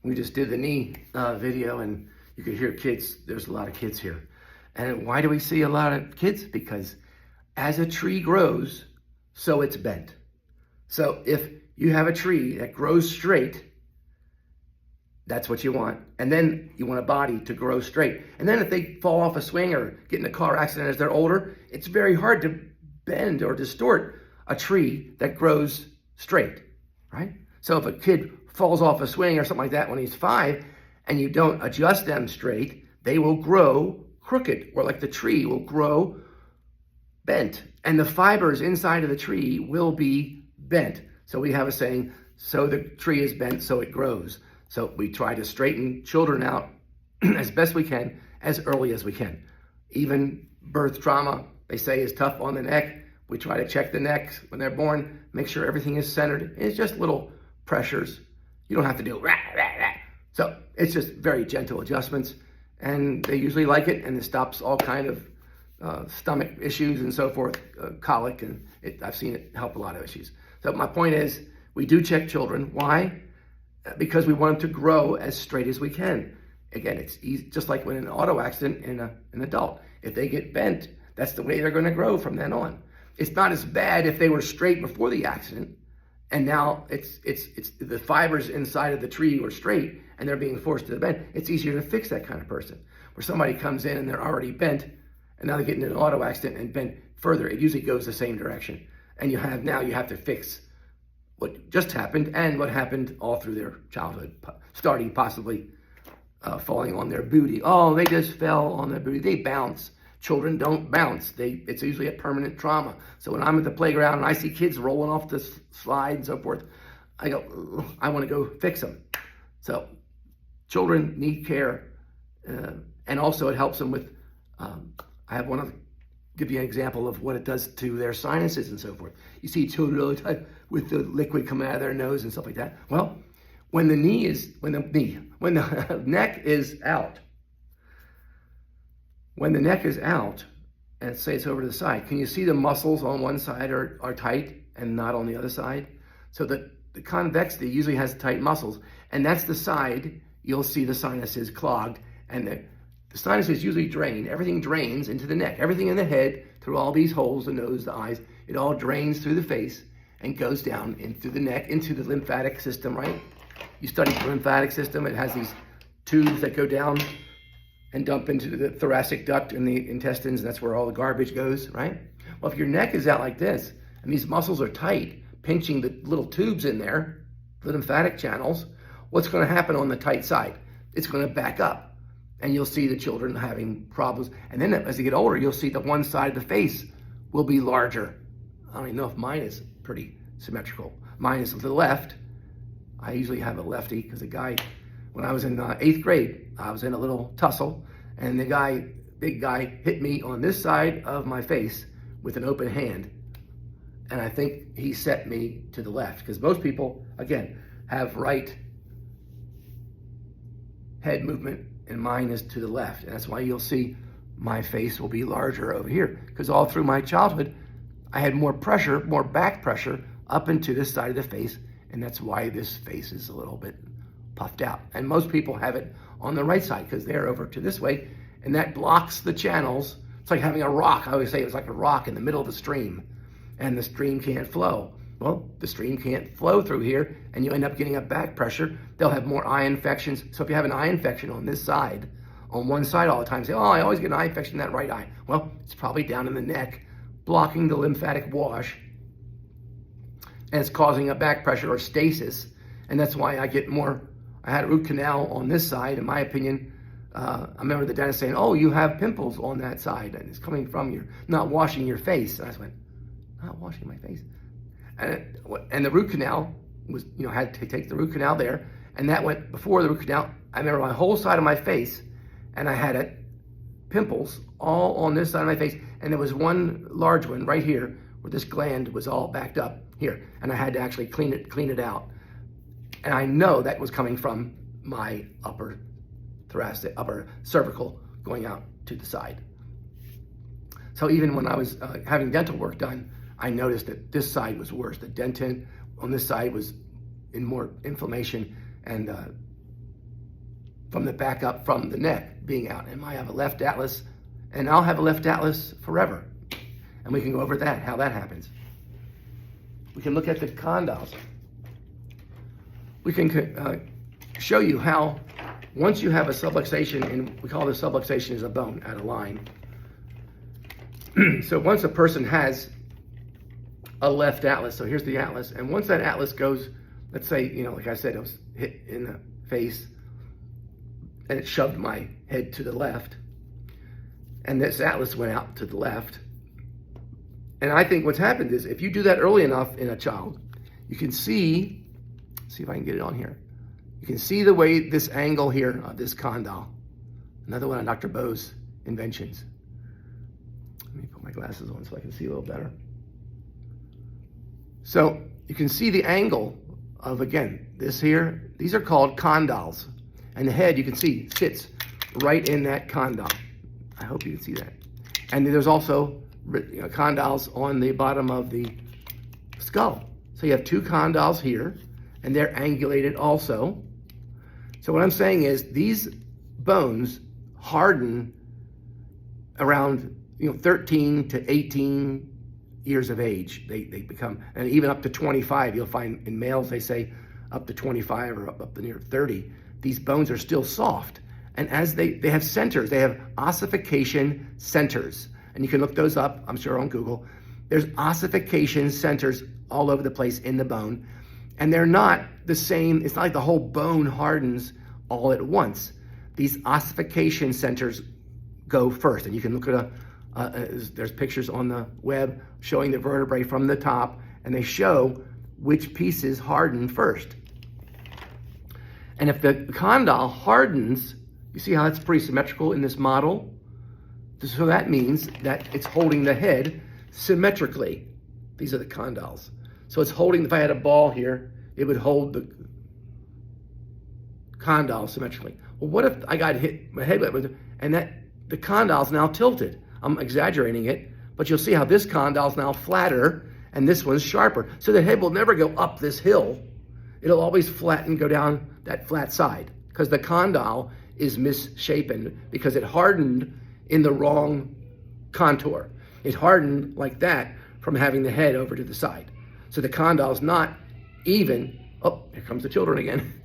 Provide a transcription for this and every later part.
We just did the knee video, and you could hear kids. There's a lot of kids here. And why do we see a lot of kids? Because as a tree grows, so it's bent. So if you have a tree that grows straight, that's what you want. And then you want a body to grow straight. And then if they fall off a swing or get in a car accident as they're older, it's very hard to bend or distort a tree that grows straight, right? So if a kid falls off a swing or something like that when he's 5 and you don't adjust them straight, they will grow crooked, or like the tree will grow bent. And the fibers inside of the tree will be bent. So we have a saying, so the tree is bent, so it grows. So we try to straighten children out as best we can, as early as we can. Even birth trauma, they say, is tough on the neck. We try to check the neck when they're born, make sure everything is centered. It's just little pressures. You don't have to do rah, rah, rah. So it's just very gentle adjustments, and they usually like it, and it stops all kind of stomach issues and so forth, colic, and I've seen it help a lot of issues. So my point is, we do check children. Why? Because we want them to grow as straight as we can. Again, it's easy, just like when an auto accident in an adult. If they get bent, that's the way they're going to grow from then on. It's not as bad if they were straight before the accident, and now it's the fibers inside of the tree were straight and they're being forced to the bend. It's easier to fix that kind of person. Where somebody comes in and they're already bent, and now they get into an auto accident and bent further, it usually goes the same direction. And you have to fix what just happened and what happened all through their childhood, starting possibly falling on their booty. Oh, they just fell on their booty. They bounce. Children don't bounce. It's usually a permanent trauma. So when I'm at the playground and I see kids rolling off the slide and so forth, I go, I want to go fix them. So children need care, and also it helps them with, I want to give you an example of what it does to their sinuses and so forth. You see children all the time with the liquid coming out of their nose and stuff like that. Well, when the neck is out, and say it's over to the side, can you see the muscles on one side are tight and not on the other side? So the convexity usually has tight muscles, and that's the side you'll see the sinuses clogged, and the sinuses usually drain. Everything drains into the neck. Everything in the head, through all these holes, the nose, the eyes, it all drains through the face and goes down into the neck, into the lymphatic system, right? You study the lymphatic system. It has these tubes that go down and dump into the thoracic duct and the intestines. That's where all the garbage goes, right? Well, if your neck is out like this, and these muscles are tight, pinching the little tubes in there, the lymphatic channels, what's going to happen on the tight side? It's going to back up, and you'll see the children having problems. And then as they get older, you'll see the one side of the face will be larger. I don't even know if mine is pretty symmetrical. Mine is to the left. I usually have a lefty because the guy, when I was in 8th grade, I was in a little tussle, and the big guy, hit me on this side of my face with an open hand. And I think he set me to the left, because most people, again, have right head movement, and mine is to the left. And that's why you'll see my face will be larger over here, because all through my childhood, I had more pressure, more back pressure up into this side of the face, and that's why this face is a little bit puffed out. And most people have it on the right side because they're over to this way, and that blocks the channels. It's like having a rock. I always say it's like a rock in the middle of the stream, and the stream can't flow. Well, the stream can't flow through here, and you end up getting a back pressure. They'll have more eye infections. So if you have an eye infection on this side, on one side all the time, say, oh, I always get an eye infection in that right eye. Well, it's probably down in the neck, blocking the lymphatic wash, and it's causing a back pressure or stasis, and that's why I get more. I had a root canal on this side, in my opinion. I remember the dentist saying, oh, you have pimples on that side, and it's coming from your not washing your face. And I just went, not washing my face? And the root canal was, I had to take the root canal there, and that went before the root canal. I remember my whole side of my face, and I had pimples all on this side of my face, and there was one large one right here where this gland was all backed up here, and I had to actually clean it out. And I know that was coming from my upper cervical going out to the side. So even when I was having dental work done, I noticed that this side was worse. The dentin on this side was in more inflammation, and from the back up from the neck being out. And I have a left atlas, and I'll have a left atlas forever. And we can go over that, how that happens. We can look at the condyles. We can show you how once you have a subluxation, and we call this subluxation as a bone out of line. So once a person has a left atlas, so here's the atlas, and once that atlas goes, let's say, like I said, it was hit in the face, and it shoved my head to the left, and this atlas went out to the left. And I think what's happened is, if you do that early enough in a child, you can see if I can get it on here. You can see the way this angle here of this condyle, another one of Dr. Bowe's inventions. Let me put my glasses on so I can see a little better. So you can see the angle of, again, this here. These are called condyles. And the head, you can see, sits right in that condyle. I hope you can see that. And there's also condyles on the bottom of the skull. So you have two condyles here, and they're angulated also. So what I'm saying is, these bones harden around 13 to 18 years of age. They become, and even up to 25, you'll find in males, they say up to 25 or up to near 30, these bones are still soft. And as they have centers, they have ossification centers. And you can look those up, I'm sure, on Google. There's ossification centers all over the place in the bone. And they're not the same, it's not like the whole bone hardens all at once. These ossification centers go first. And you can look at there's pictures on the web showing the vertebrae from the top, and they show which pieces harden first. And if the condyle hardens, you see how it's pretty symmetrical in this model? So that means that it's holding the head symmetrically. These are the condyles. So it's holding, if I had a ball here, it would hold the condyle symmetrically. Well, what if I got hit, my head with it, and the condyle's now tilted? I'm exaggerating it, but you'll see how this condyle's now flatter and this one's sharper. So the head will never go up this hill. It'll always flatten, go down that flat side, because the condyle is misshapen because it hardened in the wrong contour. It hardened like that from having the head over to the side. So the condyle's not even. Oh, here comes the children again.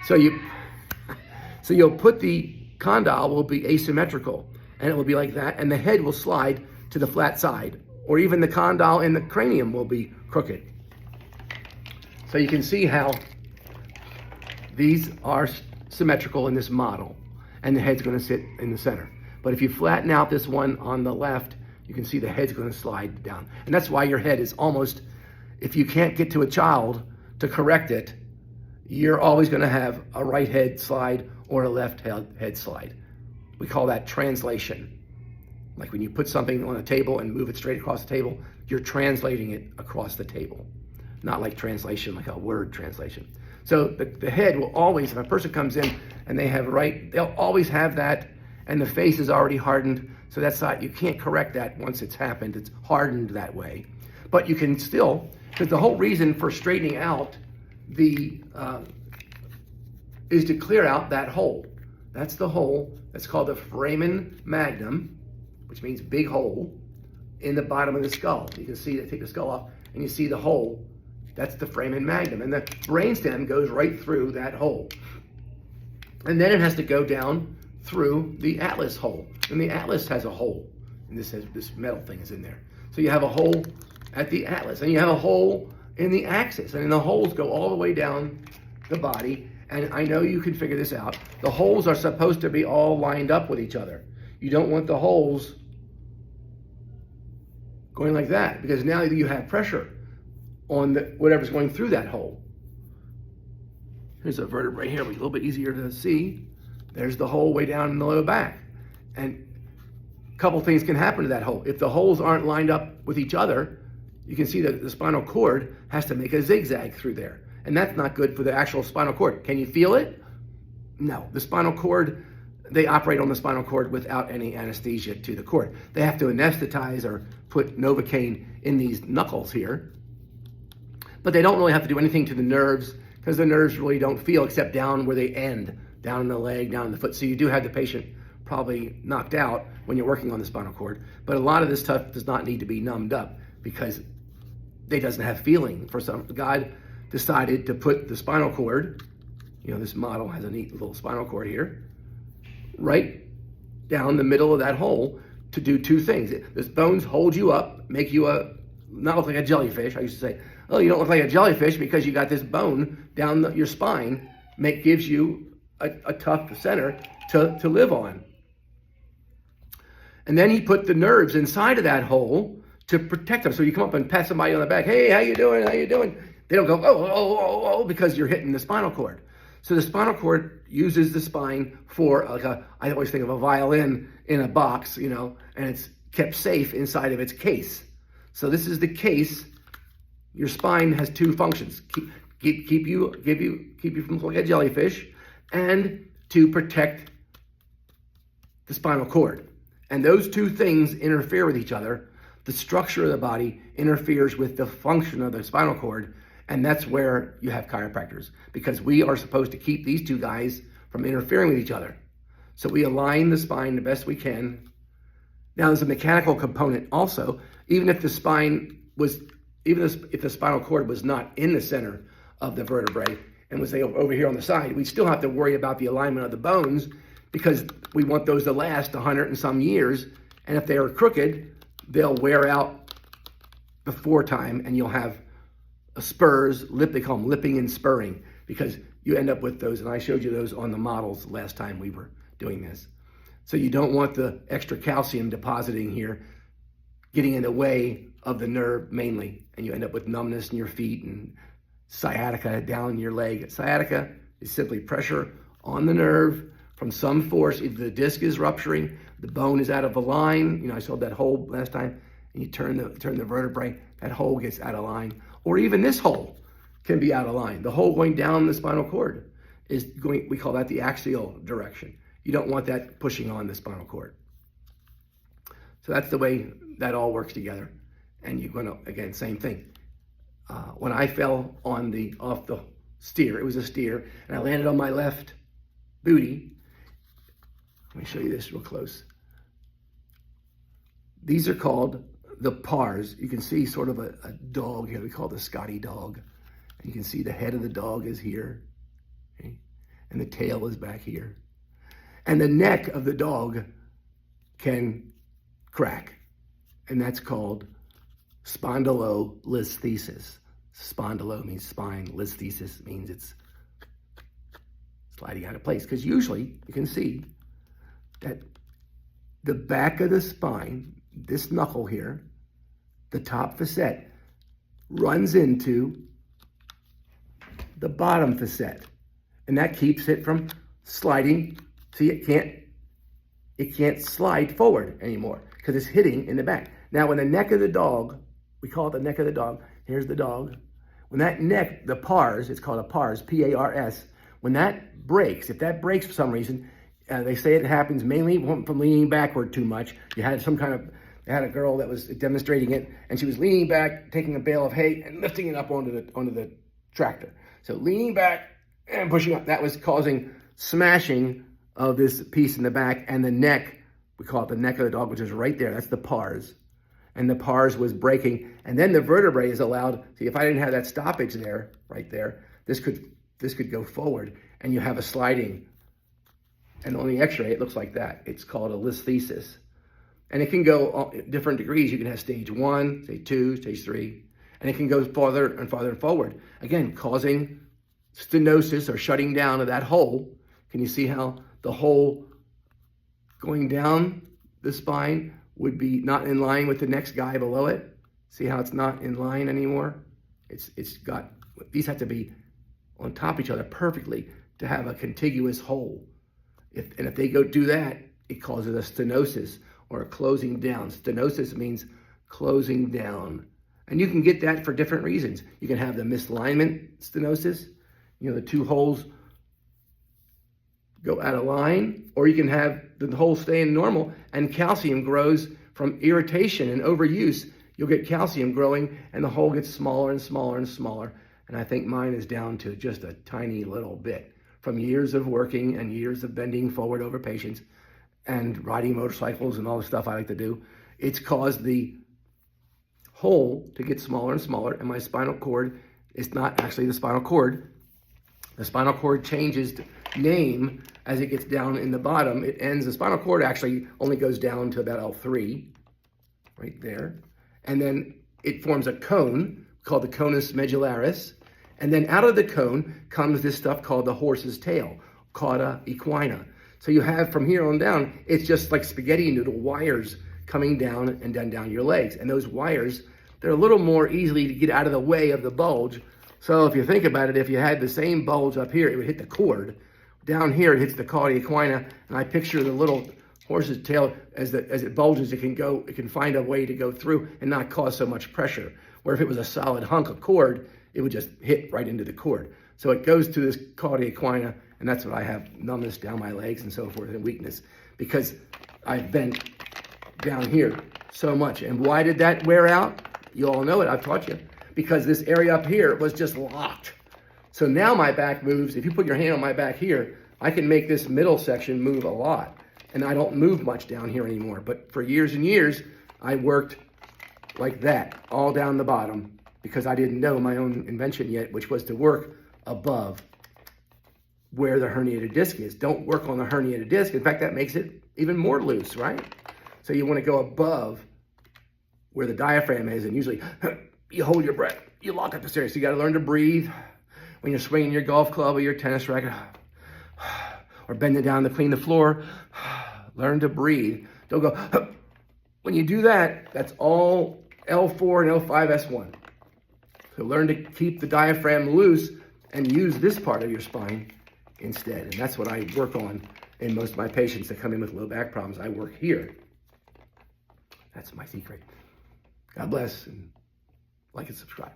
So you'll put the condyle will be asymmetrical, and it will be like that, and the head will slide to the flat side, or even the condyle in the cranium will be crooked. So you can see how these are symmetrical in this model, and the head's going to sit in the center. But if you flatten out this one on the left, you can see the head's going to slide down. And that's why your head is almost, if you can't get to a child to correct it, you're always going to have a right head slide or a left head slide. We call that translation. Like when you put something on a table and move it straight across the table, you're translating it across the table. Not like translation, like a word translation. So the head will always, if a person comes in and they have they'll always have that, and the face is already hardened. So that's not, you can't correct that once it's happened. It's hardened that way. But you can still, because the whole reason for straightening out is to clear out that hole. That's the hole. That's called the foramen magnum, which means big hole in the bottom of the skull. You can see, take the skull off, and you see the hole. That's the foramen magnum. And the brainstem goes right through that hole. And then it has to go down through the atlas hole. And the atlas has a hole. And this metal thing is in there. So you have a hole at the atlas, and you have a hole in the axis. And the holes go all the way down the body. And I know you can figure this out. The holes are supposed to be all lined up with each other. You don't want the holes going like that, because now you have pressure on whatever's going through that hole. Here's a vertebrae here, a little bit easier to see. There's the hole way down in the low back. And a couple things can happen to that hole. If the holes aren't lined up with each other, you can see that the spinal cord has to make a zigzag through there. And that's not good for the actual spinal cord. Can you feel it? No. The spinal cord, they operate on the spinal cord without any anesthesia to the cord. They have to anesthetize or put Novocaine in these knuckles here. But they don't really have to do anything to the nerves, because the nerves really don't feel except down where they end, down in the leg, down in the foot. So you do have the patient probably knocked out when you're working on the spinal cord. But a lot of this stuff does not need to be numbed up because they doesn't have feeling. God decided to put the spinal cord, this model has a neat little spinal cord here, right down the middle of that hole to do two things. Those bones hold you up, make you not look like a jellyfish. I used to say, oh, you don't look like a jellyfish because you got this bone down your spine, gives you a tough center to live on. And then he put the nerves inside of that hole to protect them. So you come up and pat somebody on the back, hey, how you doing? How you doing? They don't go, oh, because you're hitting the spinal cord. So the spinal cord uses the spine for, I always think of a violin in a box, and it's kept safe inside of its case. So this is the case. Your spine has two functions: keep you from looking like a jellyfish, and to protect the spinal cord. And those two things interfere with each other. The structure of the body interferes with the function of the spinal cord, and that's where you have chiropractors, because we are supposed to keep these two guys from interfering with each other. So we align the spine the best we can. Now there's a mechanical component also. Even if the spinal cord was not in the center of the vertebrae and was over here on the side, we'd still have to worry about the alignment of the bones, because we want those to last 100 and some years. And if they are crooked, they'll wear out before time, and you'll have spurs, they call them lipping and spurring, because you end up with those. And I showed you those on the models last time we were doing this. So you don't want the extra calcium depositing here, getting in the way of the nerve mainly, and you end up with numbness in your feet and sciatica down your leg. Sciatica is simply pressure on the nerve from some force. Either the disc is rupturing, the bone is out of line. I showed that hole last time, and you turn the vertebrae, that hole gets out of line. Or even this hole can be out of line. The hole going down the spinal cord is going, we call that the axial direction. You don't want that pushing on the spinal cord. So that's the way that all works together. And you're going to, again, same thing. When I fell off the steer, it was a steer, and I landed on my left booty. Let me show you this real close. These are called the pars. You can see sort of a dog here. We call it the Scotty dog. And you can see the head of the dog is here, okay? And the tail is back here. And the neck of the dog can crack. And that's called spondylolisthesis. Spondylo means spine. Listhesis means it's sliding out of place. Because usually you can see that the back of the spine, this knuckle here, the top facet, runs into the bottom facet. And that keeps it from sliding. See, it can't slide forward anymore because it's hitting in the back. Now, when the neck of the dog, we call it the neck of the dog. Here's the dog. When that neck, the pars, it's called a pars, P-A-R-S, when that breaks, if that breaks for some reason, they say it happens mainly from leaning backward too much. They had a girl that was demonstrating it, and she was leaning back, taking a bale of hay and lifting it up onto the tractor. So leaning back and pushing up, that was causing smashing of this piece in the back, and the neck, we call it the neck of the dog, which is right there. That's the pars. And the pars was breaking. And then the vertebrae is allowed, see, if I didn't have that stoppage there, right there, this could go forward, and you have a sliding. And on the x-ray, it looks like that. It's called a listhesis. And it can go different degrees. You can have stage 1, stage 2, stage 3, and it can go farther and farther forward. Again, causing stenosis or shutting down of that hole. Can you see how the hole going down the spine would be not in line with the next guy below it? See how it's not in line anymore? These have to be on top of each other perfectly to have a contiguous hole. If they go do that, it causes a stenosis or a closing down. Stenosis means closing down. And you can get that for different reasons. You can have the misalignment stenosis, the two holes go out of line, or you can have the hole staying normal and calcium grows from irritation and overuse. You'll get calcium growing and the hole gets smaller and smaller and smaller. And I think mine is down to just a tiny little bit from years of working and years of bending forward over patients and riding motorcycles and all the stuff I like to do. It's caused the hole to get smaller and smaller, and my spinal cord is not actually the spinal cord. The spinal cord changes name as it gets down in the bottom. It ends, the spinal cord actually only goes down to about L3, right there. And then it forms a cone called the conus medullaris. And then out of the cone comes this stuff called the horse's tail, cauda equina. So you have from here on down, it's just like spaghetti noodle wires coming down and down your legs. And those wires, they're a little more easily to get out of the way of the bulge. So if you think about it, if you had the same bulge up here, it would hit the cord. Down here, it hits the cauda equina, and I picture the little horse's tail as it bulges, it can find a way to go through and not cause so much pressure. Where if it was a solid hunk of cord, it would just hit right into the cord. So it goes to this cauda equina, and that's what I have numbness down my legs and so forth, and weakness, because I've bent down here so much. And why did that wear out? You all know it, I've taught you. Because this area up here was just locked. So now my back moves. If you put your hand on my back here, I can make this middle section move a lot. And I don't move much down here anymore. But for years and years, I worked like that, all down the bottom, because I didn't know my own invention yet, which was to work above where the herniated disc is. Don't work on the herniated disc. In fact, that makes it even more loose, right? So you want to go above where the diaphragm is, and usually you hold your breath. You lock up the stairs. So you got to learn to breathe when you're swinging your golf club or your tennis racket, or bending down to clean the floor. Learn to breathe. Don't go. When you do that, that's all L4 and L5S1. So learn to keep the diaphragm loose and use this part of your spine instead. And that's what I work on in most of my patients that come in with low back problems. I work here. That's my secret. God bless, and like and subscribe.